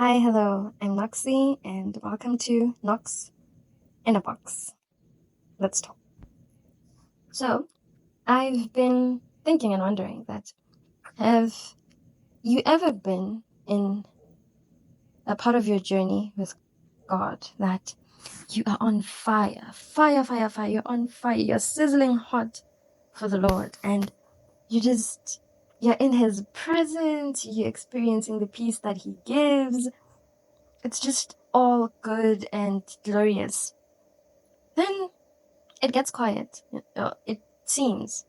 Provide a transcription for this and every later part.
Hi, hello, I'm Noxie, and welcome to Nox in a Box. Let's talk. So, I've been thinking and wondering that have you ever been in a part of your journey with God that you are on fire, fire, you're on fire, you're sizzling hot for the Lord, and you're in His presence, you're experiencing the peace that He gives. It's just all good and glorious. Then it gets quiet. It seems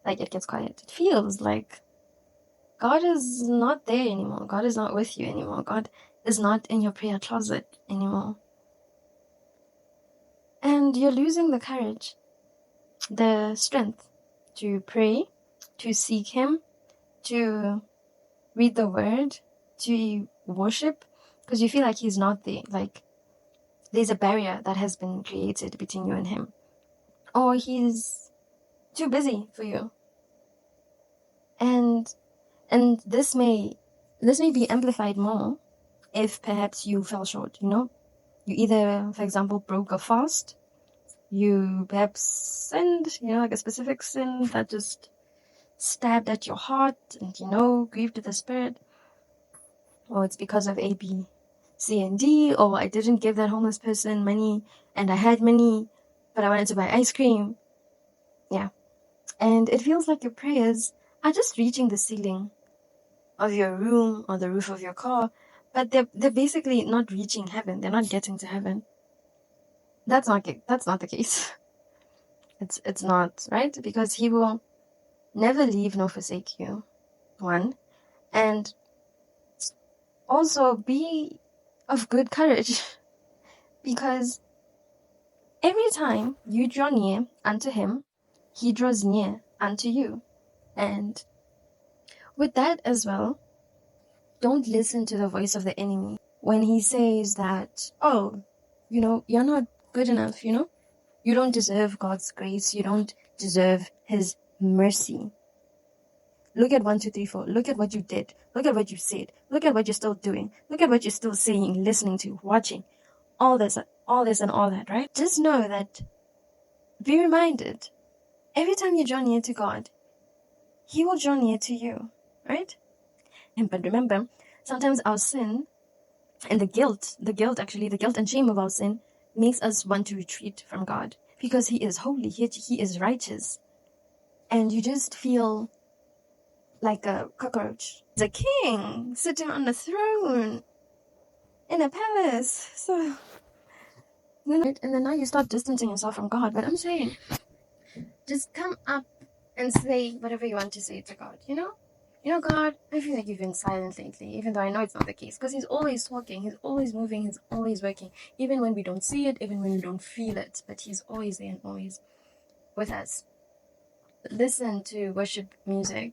like it gets quiet. It feels like God is not there anymore. God is not with you anymore. God is not in your prayer closet anymore. And you're losing the courage, the strength to pray, to seek Him, to read the Word, to worship, because you feel like He's not there. Like there's a barrier that has been created between you and Him. Or He's too busy for you. And this may be amplified more if perhaps you fell short, you either, for example, broke a fast, you perhaps sinned, like a specific sin that just stabbed at your heart and, grieved the spirit, or it's because of A, B, C, and D, or I didn't give that homeless person money and I had money, but I wanted to buy ice cream. Yeah. And it feels like your prayers are just reaching the ceiling of your room or the roof of your car, but they're basically not reaching heaven. They're not getting to heaven. That's not the case. It's not, right? Because He will never leave nor forsake you. One. And also be of good courage, because every time you draw near unto Him, He draws near unto you. And with that as well, don't listen to the voice of the enemy when he says that, oh, you're not good enough, you don't deserve God's grace, you don't deserve His mercy. Look at 1, 2, 3, 4. Look at what you did. Look at what you said. Look at what you're still doing. Look at what you're still saying, listening to, watching. All this and all that, right? Just know that, be reminded, every time you draw near to God, He will draw near to you, right? But remember, sometimes our sin and the guilt and shame of our sin makes us want to retreat from God, because He is holy, He is righteous, and you just feel like a cockroach. He's a king sitting on a throne in a palace. So, and then now you start distancing yourself from God. But I'm saying, just come up and say whatever you want to say to God, God, I feel like you've been silent lately, even though I know it's not the case, because He's always talking, He's always moving, He's always working, even when we don't see it, even when we don't feel it, but He's always there and always with us. Listen to worship music,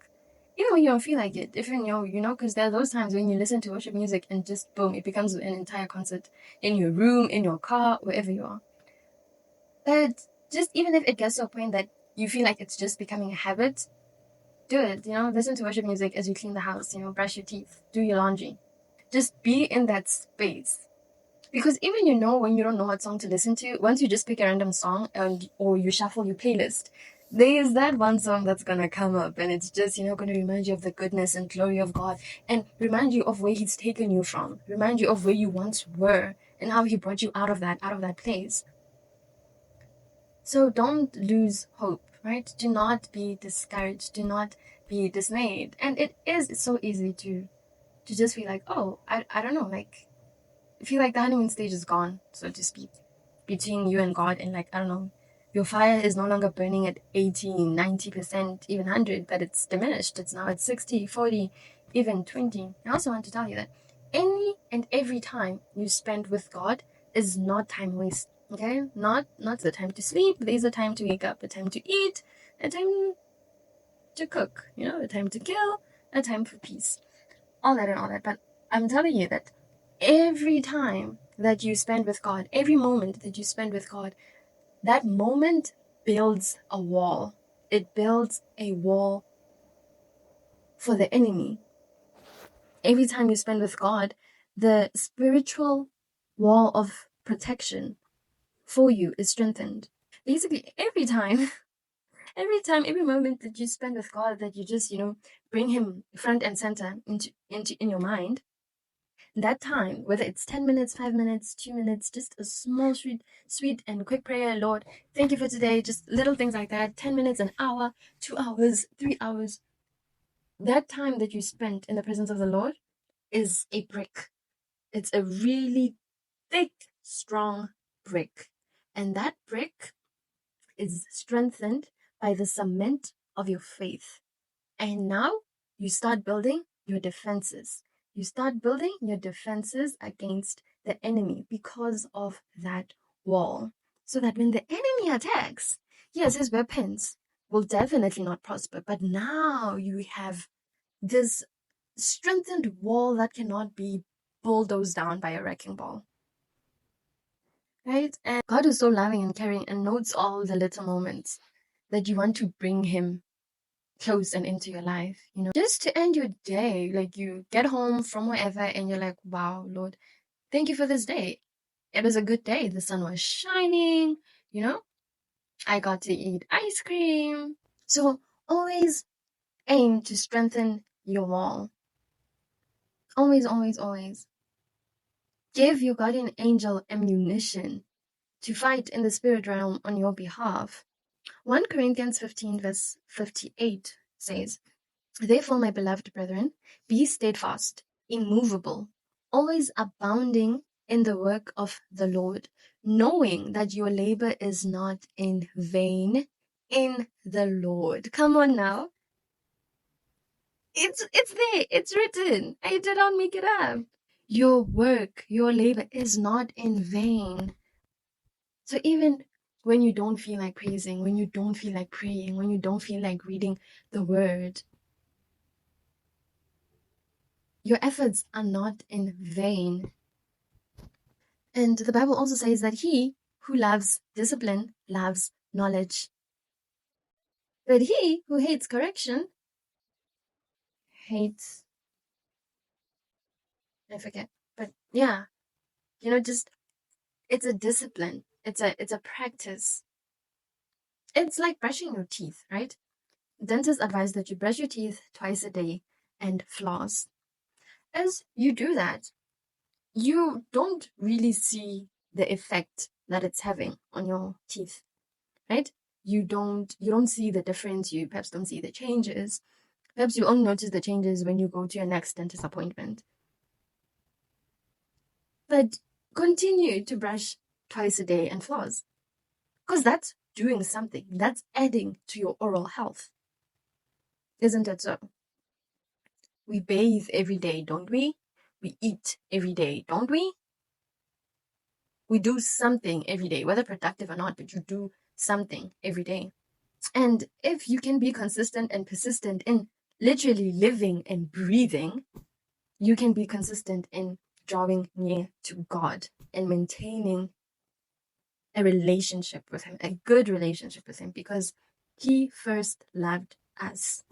even when you don't feel like it, even because there are those times when you listen to worship music and just boom, it becomes an entire concert in your room, in your car, wherever you are. But just even if it gets to a point that you feel like it's just becoming a habit, do it, listen to worship music as you clean the house, brush your teeth, do your laundry. Just be in that space. Because even when you don't know what song to listen to, once you just pick a random song or you shuffle your playlist, there is that one song that's gonna come up, and it's just, gonna remind you of the goodness and glory of God, and remind you of where He's taken you from, remind you of where you once were, and how He brought you out of that place. So don't lose hope, right? Do not be discouraged. Do not be dismayed. And it's so easy to just feel like, oh, I don't know, like, feel like the honeymoon stage is gone, so to speak, between you and God. And like, I don't know, your fire is no longer burning at 80, 90%, even 100, but it's diminished. It's now at 60, 40, even 20. I also want to tell you that any and every time you spend with God is not time waste. Okay, not the time to sleep. There's a time to wake up, a time to eat, a time to cook, a time to kill, a time for peace, all that and all that. But I'm telling you that every time that you spend with God, every moment that you spend with God, that moment builds a wall. It builds a wall for the enemy. Every time you spend with God, the spiritual wall of protection for you is strengthened. Basically, every moment that you spend with God, that you just, bring him front and center in your mind, that time, whether it's 10 minutes, 5 minutes, 2 minutes, just a small, sweet and quick prayer, Lord, thank you for today, just little things like that, 10 minutes, an hour, 2 hours, 3 hours, that time that you spent in the presence of the Lord is a brick. It's a really thick, strong brick. And that brick is strengthened by the cement of your faith. And now you start building your defenses. You start building your defenses against the enemy because of that wall. So that when the enemy attacks, yes, his weapons will definitely not prosper. But now you have this strengthened wall that cannot be bulldozed down by a wrecking ball. Right? And God is so loving and caring and notes all the little moments that you want to bring him close and into your life, just to end your day. Like, you get home from wherever and you're like, wow, Lord, thank you for this day. It was a good day. The sun was shining, I got to eat ice cream. So always aim to strengthen your wall. Always, always, always. Give your guardian angel ammunition to fight in the spirit realm on your behalf. 1 Corinthians 15 verse 58 says, "Therefore, my beloved brethren, be steadfast, immovable, always abounding in the work of the Lord, knowing that your labor is not in vain in the Lord." Come on now. It's there. It's written. I did not make it up. Your work, your labor is not in vain. So even when you don't feel like praising, when you don't feel like praying, when you don't feel like reading the word, your efforts are not in vain. And the Bible also says that he who loves discipline loves knowledge. But he who hates correction hates, I forget. But yeah, just, it's a discipline. It's a practice. It's like brushing your teeth, right? Dentists advise that you brush your teeth twice a day and floss. As you do that, you don't really see the effect that it's having on your teeth, right? You don't see the difference. You perhaps don't see the changes. Perhaps you only notice the changes when you go to your next dentist appointment. But continue to brush twice a day and floss, because that's doing something. That's adding to your oral health. Isn't it so? We bathe every day, don't we? We eat every day, don't we? We do something every day, whether productive or not, but you do something every day. And if you can be consistent and persistent in literally living and breathing, you can be consistent in drawing near to God and maintaining a relationship with him, a good relationship with him, because he first loved us.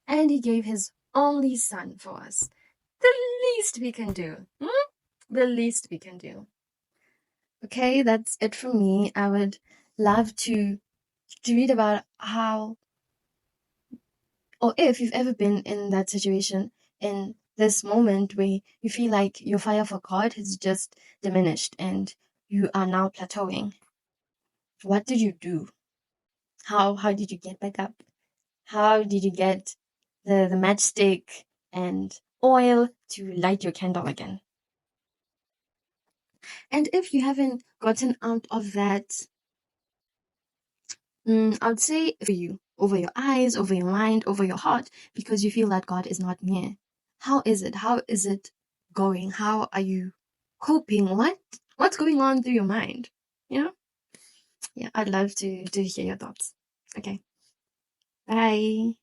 And he gave his only son for us. The least we can do. The least we can do. Okay, that's it from me. I would love to read about how, or if you've ever been in that situation, in this moment where you feel like your fire for God has just diminished and you are now plateauing. What did you do? How did you get back up? How did you get the matchstick and oil to light your candle again? And if you haven't gotten out of that, I would say for you, over your eyes, over your mind, over your heart, because you feel that God is not near. How is it? How is it going? How are you coping? What's going on through your mind? Yeah, I'd love to hear your thoughts. Okay. Bye.